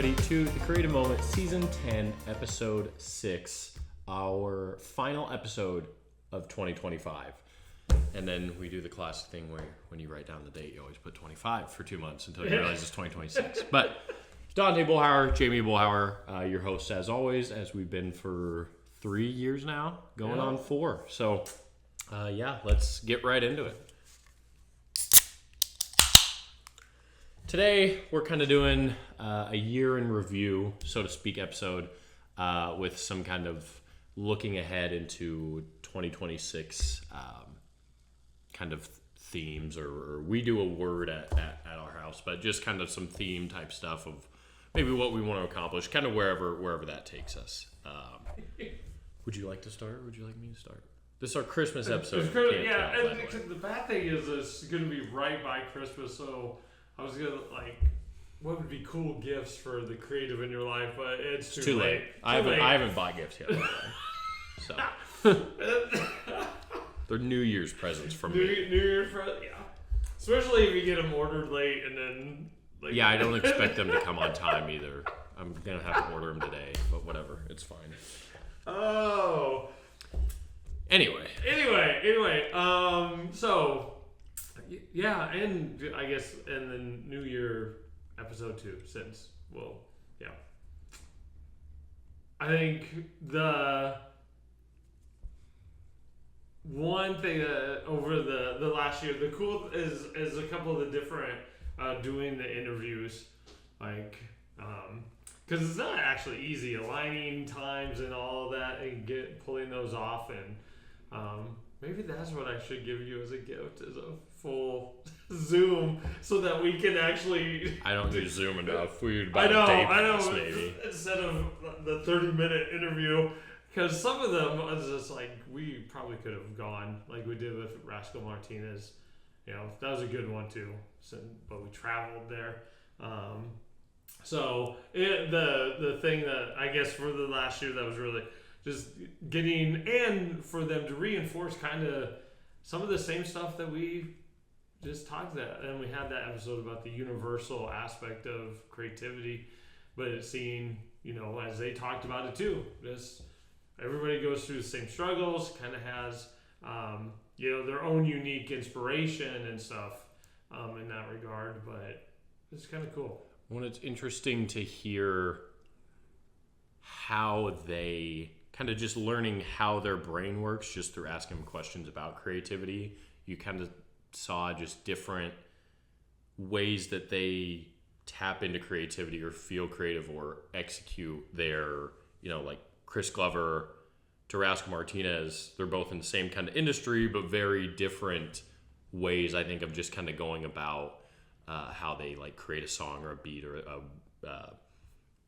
everybody, to The Creative Moment, Season 10, Episode 6, our final episode of 2025. And then we do the classic thing where when you write down the date, you always put 25 for 2 months until you realize it's 2026. But Dante Bullhauer, Jamie Bullhauer, your hosts as always, as we've been for 3 years now, going on 4. So, let's get right into it. Today, we're kind of doing a year in review, so to speak, episode with some kind of looking ahead into 2026 kind of themes, or we do a word at our house, but just kind of some theme type stuff of maybe what we want to accomplish, kind of wherever that takes us. Would you like to start, or would you like me to start? This is our Christmas episode. The bad thing is it's going to be right by Christmas, so I was going to, what would be cool gifts for the creative in your life, but it's too late. I haven't bought gifts yet, by the way. So. They're New Year's presents from me. New Year's presents, yeah. Especially if you get them ordered late and then... I don't expect them to come on time either. I'm going to have to order them today, but whatever. It's fine. Oh. Anyway. Yeah, and I guess in the New Year episode 2, I think the one thing over the last year, the cool is a couple of the different doing the interviews, because it's not actually easy aligning times and all of that and pulling those off, and maybe that's what I should give you as a gift, is a full Zoom, so that we can actually... I don't do Zoom enough. I know. Maybe. Instead of the 30-minute interview, because some of them was just we probably could have gone like we did with Rascal Martinez. That was a good one too. But we traveled there. The thing that I guess for the last year that was really just getting, and for them to reinforce kind of some of the same stuff that we just talked about. And we had that episode about the universal aspect of creativity, but it's seeing, as they talked about it too, just everybody goes through the same struggles, kind of has, their own unique inspiration and stuff in that regard, but it's kind of cool. Well, it's interesting to hear how they kind of just learning how their brain works just through asking them questions about creativity. You kind of saw just different ways that they tap into creativity or feel creative or execute their, like Chris Glover to Rascal Martinez. They're both in the same kind of industry, but very different ways, I think, of just kind of going about how they create a song or a beat or a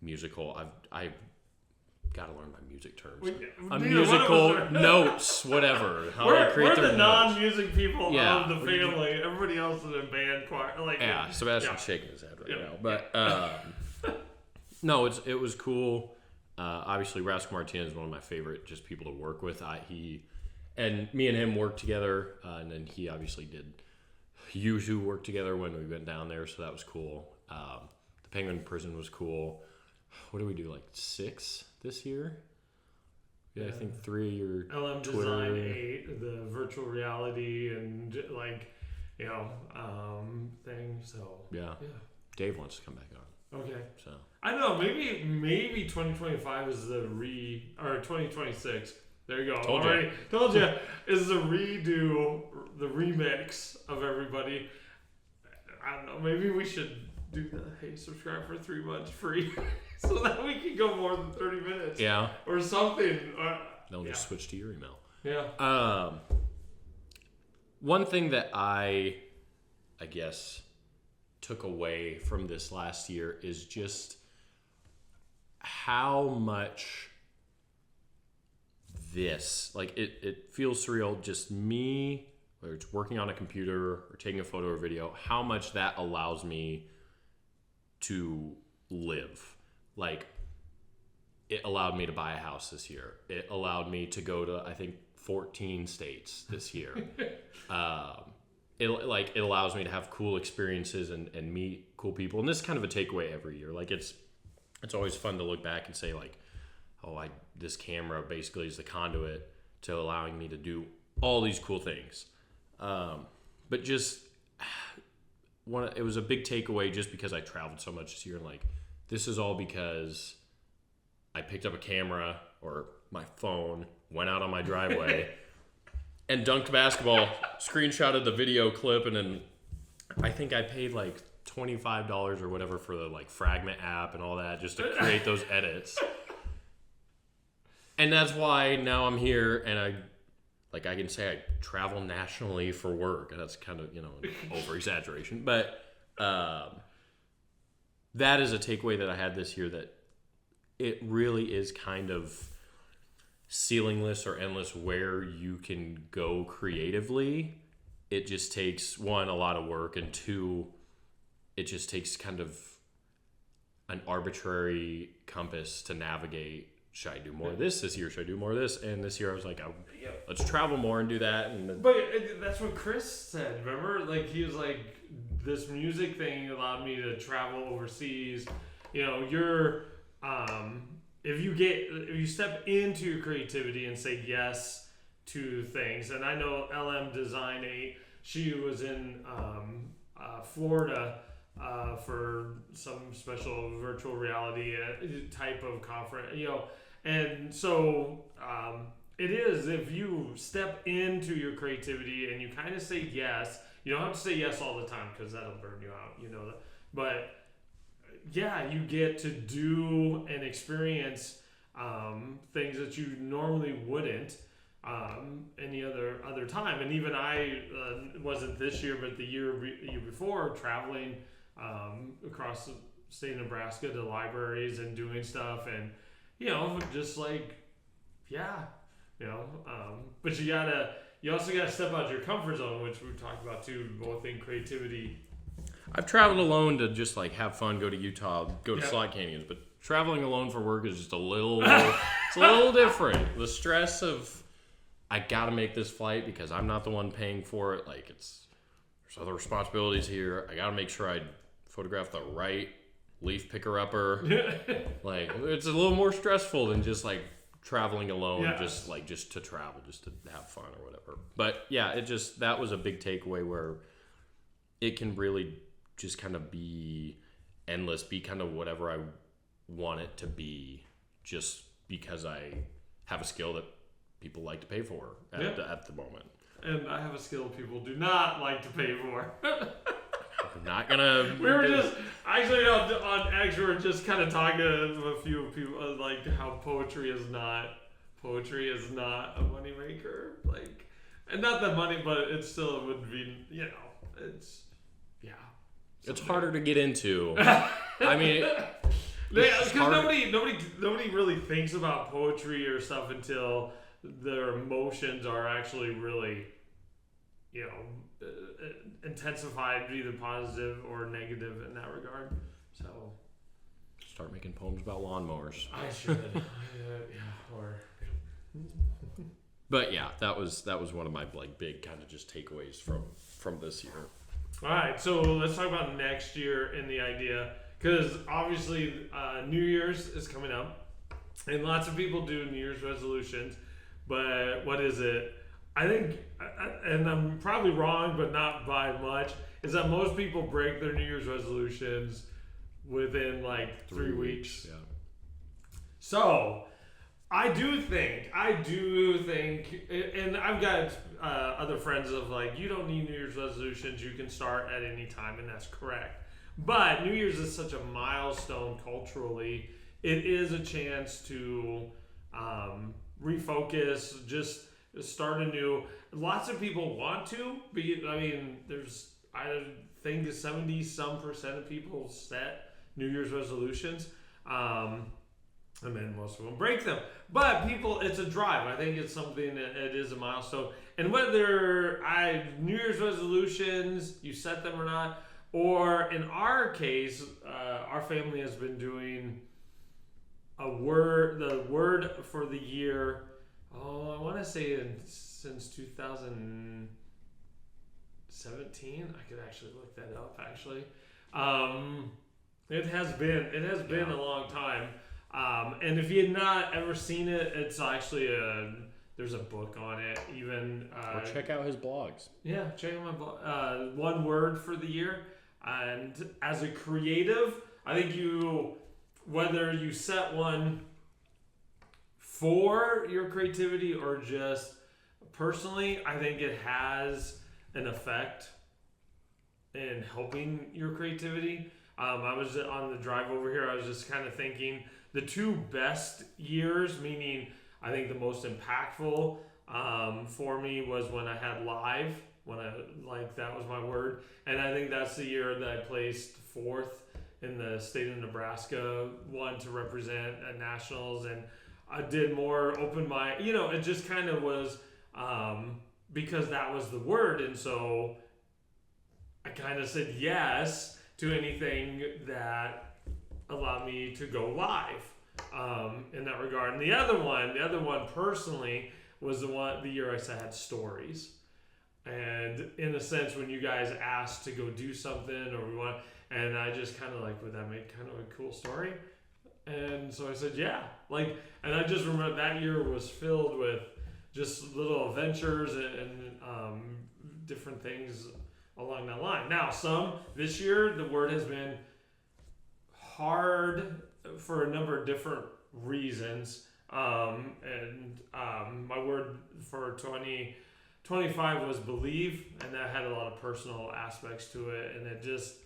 musical. I've got to learn my music terms. Musical notes, whatever. How we're they create the their non-music people of the What family. Everybody else is in band choir. Sebastian's shaking his head right now. But no, it was cool. Obviously, Rascal Martinez is one of my favorite just people to work with. Me and him worked together, and then he obviously did usually work together when we went down there, so that was cool. The Penguin Prison was cool. What did we do, 6 this year? Yeah, I think 3 your LM Twitter. Design 8, the virtual reality and thing. So yeah. Dave wants to come back on. Okay. So I don't know. Maybe 2025 is or 2026. There you go. Told you. Is the redo, the remix of everybody. I don't know. Maybe we should do subscribe for 3 months free so that we can go more than 30 minutes. Yeah. Or something. They'll just switch to your email. Yeah. One thing that I guess took away from this last year is just how much this, it feels surreal, just me, whether it's working on a computer or taking a photo or video, how much that allows me to live. It allowed me to buy a house this year. It allowed me to go to, I think, 14 states this year. It allows me to have cool experiences and meet cool people. And this is kind of a takeaway every year. it's always fun to look back and say like, oh, this camera basically is the conduit to allowing me to do all these cool things. But just it was a big takeaway just because I traveled so much this year, and like, this is all because I picked up a camera or my phone, went out on my driveway and dunked basketball, screenshotted the video clip, and then I think I paid like $25 or whatever for the like Fragment app and all that just to create those edits. And that's why now I'm here, and I can say I travel nationally for work. That's kind of, an over exaggeration, but that is a takeaway that I had this year, that it really is kind of ceilingless or endless where you can go creatively. It just takes, one, a lot of work, and two, it just takes kind of an arbitrary compass to navigate. Should I do more of this year? Should I do more of this? And this year I was like, let's travel more and do that. But that's what Chris said, remember? Like, he was like, this music thing allowed me to travel overseas. You're, if you step into your creativity and say yes to things, and I know LM Design 8, she was in Florida for some special virtual reality type of conference, and so it is, if you step into your creativity and you kind of say yes, you don't have to say yes all the time because that'll burn you out, but yeah, you get to do and experience things that you normally wouldn't any other time. And even I wasn't this year, but the year before, traveling across the state of Nebraska to libraries and doing stuff, and just like, but you also gotta step out your comfort zone, which we've talked about too, both in creativity. I've traveled alone to just like have fun, go to Utah, go to slot canyons, but traveling alone for work is just a little it's a little different. The stress of, I gotta make this flight because I'm not the one paying for it. Like, there's other responsibilities here. I gotta make sure I photograph the right leaf picker upper. Like, it's a little more stressful than just like traveling alone, just to travel, just to have fun or whatever. But yeah, that was a big takeaway, where it can really just kind of be endless, be kind of whatever I want it to be, just because I have a skill that people like to pay for at the moment. And I have a skill people do not like to pay for. We're not gonna. We were just actually on X. We were just kind of talking to a few people like how poetry is not a moneymaker. Like, and not that money, but it still would be. It's harder to get into. I mean, because nobody really thinks about poetry or stuff until their emotions are actually really, intensified, either positive or negative in that regard. So, start making poems about lawnmowers. I should. But yeah, that was one of my like big kind of just takeaways from this year. All right, so let's talk about next year and the idea, because obviously New Year's is coming up, and lots of people do New Year's resolutions, but what is it? I think, and I'm probably wrong, but not by much, is that most people break their New Year's resolutions within like 3 weeks. Yeah. So I do think, and I've got other friends of like, you don't need New Year's resolutions, you can start at any time, and that's correct. But New Year's is such a milestone culturally. It is a chance to refocus, just start anew. Lots of people want to, but I think 70% of people set New Year's resolutions. And then most of them break them. But people, it's a drive. I think it's something that it is a milestone. And whether New Year's resolutions, you set them or not, or in our case, our family has been doing the word for the year, I want to say since 2017. I could actually look that up, actually. It has been. It has been a long time. And if you had not ever seen it, it's actually there's a book on it. Even or check out his blogs. yeah, check out my blog. One word for the year. And as a creative, I think whether you set one for your creativity or just personally, I think it has an effect in helping your creativity. I was on the drive over here. I was just kind of thinking the two best years, meaning I think the most impactful for me was when I had live, that was my word. And I think that's the year that I placed fourth in the state of Nebraska, won to represent at nationals, and I did more open mic. It just kind of was because that was the word, and so I kind of said yes to anything that allowed me to go live in that regard. And the other one personally was the year I had stories. And in a sense, when you guys asked to go do something or we want, and I just kind of would that make kind of a cool story? And so I said, yeah. And I just remember that year was filled with just little adventures and different things along that line. Now, this year, the word has been hard for a number of different reasons. And my word for 2025 was believe, and that had a lot of personal aspects to it, and it just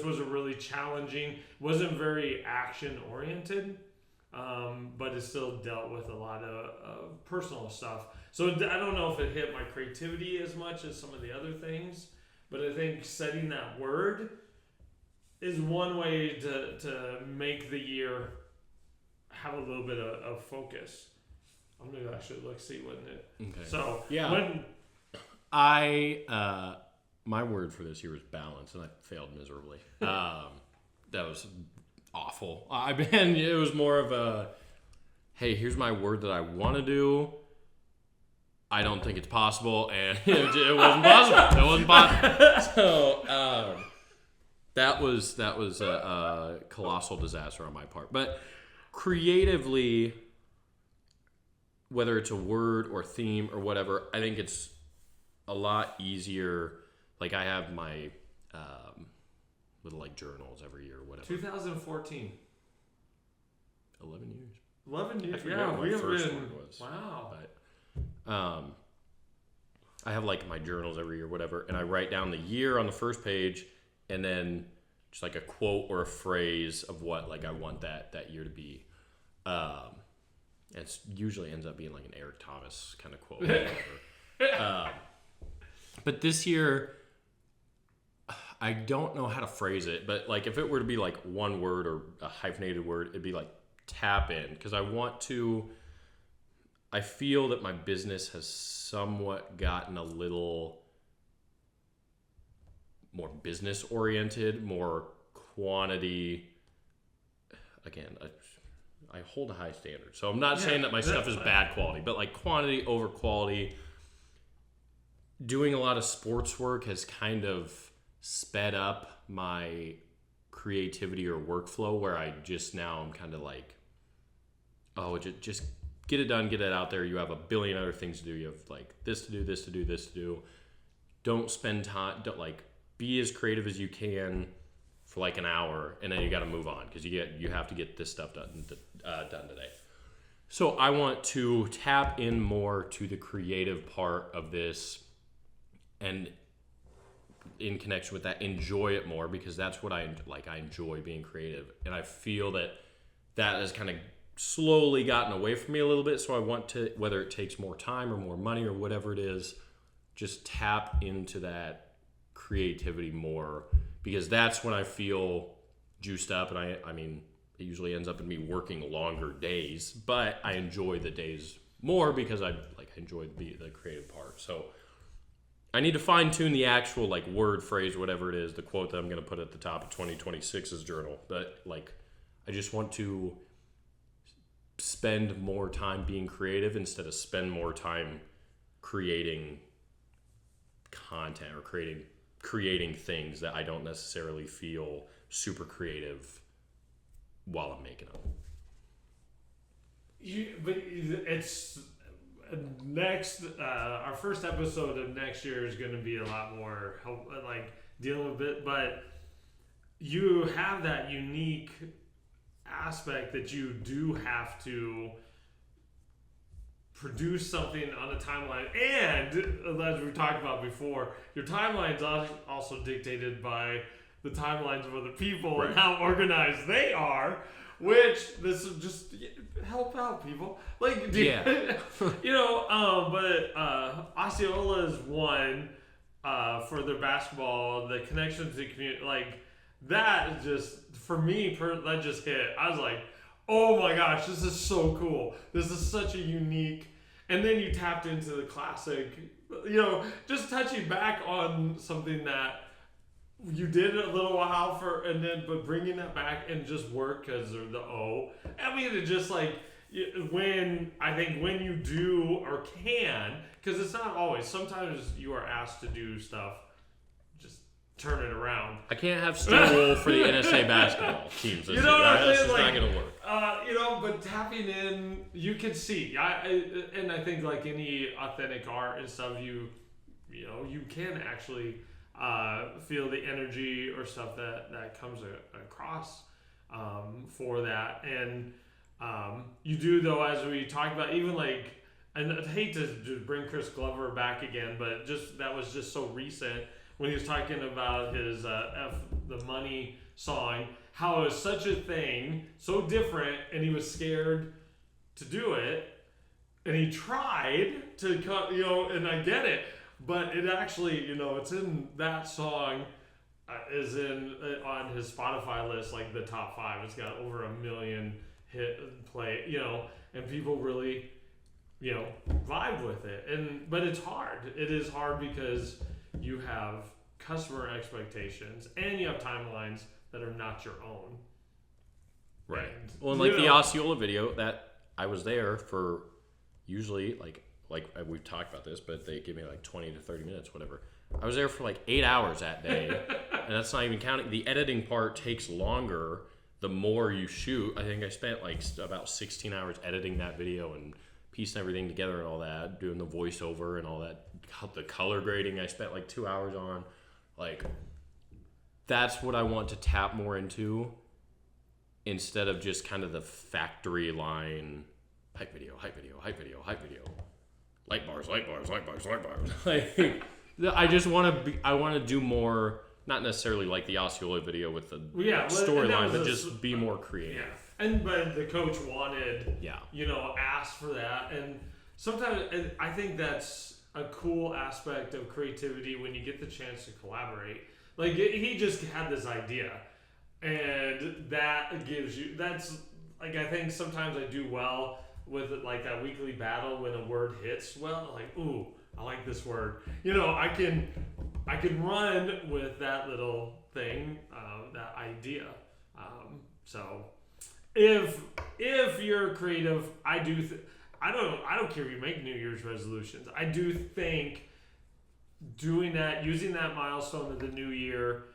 was a really challenging, wasn't very action oriented, but it still dealt with a lot of personal stuff. So I don't know if it hit my creativity as much as some of the other things, but I think setting that word is one way to make the year have a little bit of focus. I'm gonna actually see, wouldn't it? Okay. So yeah, my word for this year was balance, and I failed miserably. That was awful. It was more of a, hey, here's my word that I want to do. I don't think it's possible, and it wasn't possible. It wasn't possible. So that was a colossal disaster on my part. But creatively, whether it's a word or theme or whatever, I think it's a lot easier. Like I have my little journals every year or whatever. 2014. 11 years. 11 years. I Yeah, we have first been. one was. Wow. But, I have my journals every year, whatever, and I write down the year on the first page, and then just a quote or a phrase of what I want that year to be. It usually ends up being an Eric Thomas kind of quote. Or whatever. But this year, I don't know how to phrase it, but if it were to be one word or a hyphenated word, it'd be tap in, because I feel that my business has somewhat gotten a little more business oriented, more quantity. Again, I hold a high standard, so I'm not saying that my stuff is bad quality, but quantity over quality. Doing a lot of sports work has kind of sped up my creativity or workflow, where I just now I'm kind of just get it done, get it out there. You have a billion other things to do. You have this to do, this to do, this to do. Don't spend time. Don't be as creative as you can for an hour, and then you got to move on because you have to get this stuff done today. So I want to tap in more to the creative part of this, and in connection with that, enjoy it more, because that's what I enjoy being creative, and I feel that has kind of slowly gotten away from me a little bit. So I want to, whether it takes more time or more money or whatever it is, just tap into that creativity more, because that's when I feel juiced up. And I mean, it usually ends up in me working longer days, but I enjoy the days more because I enjoy the creative part. So I need to fine tune the actual word, phrase, whatever it is, the quote that I'm going to put at the top of 2026's journal. But I just want to spend more time being creative instead of spend more time creating content or creating creating things that I don't necessarily feel super creative while I'm making them. But it's next. Our first episode of next year is going to be a lot more like dealing with it, but you have that unique aspect that you do have to produce something on a timeline, and as we talked about before, your timeline's also dictated by the timelines of other people and how organized they are, which this is just help out people like but Osceola's one for their basketball, the connection to the community, like that is just for me that just hit. I was like, oh my gosh, this is so cool. This is such a unique. And then you tapped into the classic, just touching back on something that you did a little while but bringing that back and just work because of the O. I mean, it just like when you do or can, because it's not always. Sometimes you are asked to do stuff, just turn it around. I can't have steel wool for the NSA basketball teams. That's just not going to work. But tapping in, you can see. And I think like any authentic art and stuff, you can actually feel the energy or stuff that comes across for that. And you do, though, as we talked about, even like, and I'd hate to just bring Chris Glover back again, but that was just so recent when he was talking about his the Money song, how it was such a thing, so different, and he was scared to do it, and he tried to cut, and I get it, but it actually, it's in that song, is on his Spotify list, like the top 5. It's got over 1 million hit play, and people really, vibe with it, but it's hard. It is hard because you have customer expectations and you have timelines that are not your own. Right. Well, and like the Osceola video, that I was there for usually like we've talked about this, but they give me like 20 to 30 minutes, whatever. I was there for like 8 hours that day, and that's not even counting. The editing part takes longer the more you shoot. I think I spent like about 16 hours editing that video and piecing everything together and all that, doing the voiceover and all that. The color grading I spent like 2 hours on. Like, that's what I want to tap more into instead of just kind of the factory line hype video. Light bars. Like, I just want to do more, not necessarily like the Osceola video with the storyline, but just be more creative. Yeah. But the coach wanted, asked for that. And sometimes I think that's a cool aspect of creativity when you get the chance to collaborate. Like, he just had this idea, and that gives you, that's, like, I think sometimes I do well with, like, that weekly battle when a word hits well, like, ooh, I like this word. I can run with that little thing, that idea. So if you're creative, I don't care if you make New Year's resolutions. I do think doing that, using that milestone of the new year,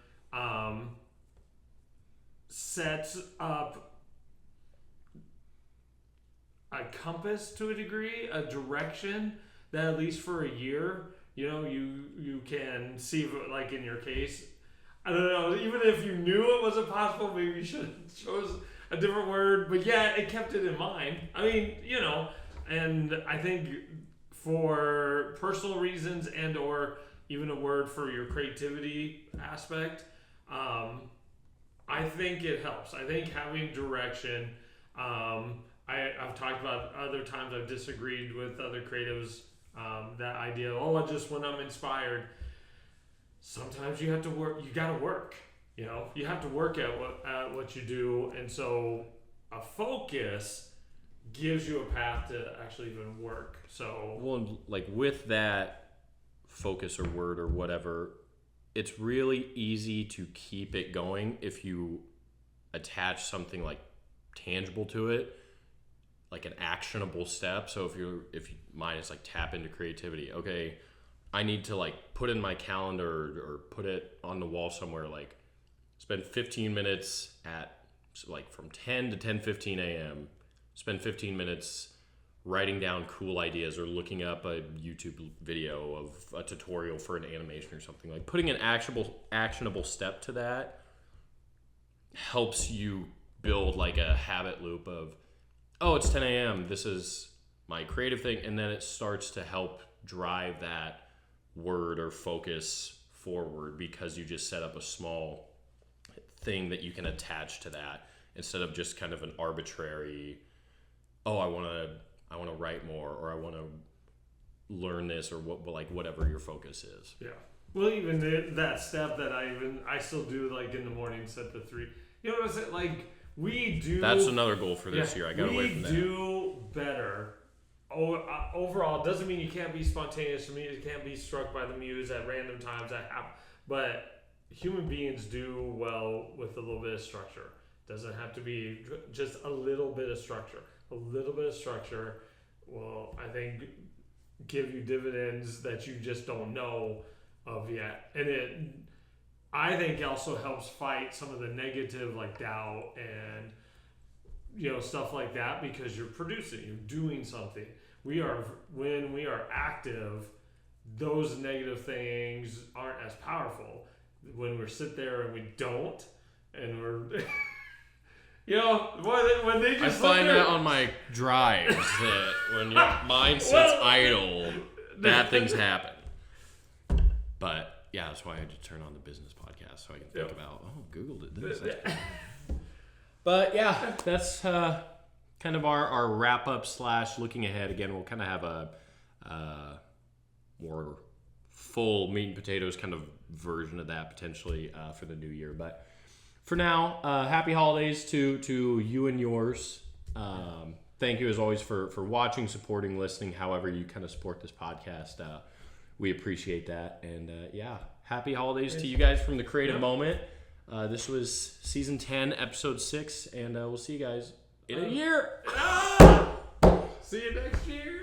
sets up a compass to a degree, a direction that at least for a year, you can see, like in your case, I don't know, even if you knew it wasn't possible, maybe you should have chose a different word, but yeah, it kept it in mind. I mean, and I think for personal reasons and or even a word for your creativity aspect, I think it helps. I think having direction, I've talked about other times I've disagreed with other creatives, that idea, just when I'm inspired, sometimes you have to work, you gotta work, you have to work at what you do, and so a focus gives you a path to actually even work. So, well, like with that focus or word or whatever, it's really easy to keep it going if you attach something like tangible to it, like an actionable step. So if mine is like tap into creativity. Okay, I need to like put in my calendar or put it on the wall somewhere, like spend 15 minutes at like from 10 to 10:15 a.m. Spend 15 minutes writing down cool ideas or looking up a YouTube video of a tutorial for an animation or something. Like putting an actionable step to that helps you build like a habit loop of, oh, it's 10 a.m. This is my creative thing. And then it starts to help drive that word or focus forward because you just set up a small thing that you can attach to that instead of just kind of an arbitrary, oh, I want to write more, or I want to learn this, or whatever your focus is. Yeah. Well, even that step that I still do like in the morning, set the 3. You know what I'm saying? Like we do. That's another goal for this year. I got away from that. We do better. Overall, doesn't mean you can't be spontaneous. You can't be struck by the muse at random times. But human beings do well with a little bit of structure. Doesn't have to be just a little bit of structure. A little bit of structure will, I think, give you dividends that you just don't know of yet. And it, I think, also helps fight some of the negative like doubt and stuff like that, because you're producing, you're doing something. When we are active, those negative things aren't as powerful. When we sit there and we don't, and we're when they just I find that on my drives that when your mind sits idle, bad things happen. But yeah, that's why I had to turn on the business podcast so I can think about, Google did this. But yeah, that's kind of our wrap up / looking ahead. Again, we'll kind of have a more full meat and potatoes kind of version of that potentially for the new year. But for now, happy holidays to you and yours. Thank you as always for watching, supporting, listening, however you kind of support this podcast. We appreciate that. And happy holidays to you guys from the Creative Moment. This was season 10, episode 6, and we'll see you guys in a year. See you next year.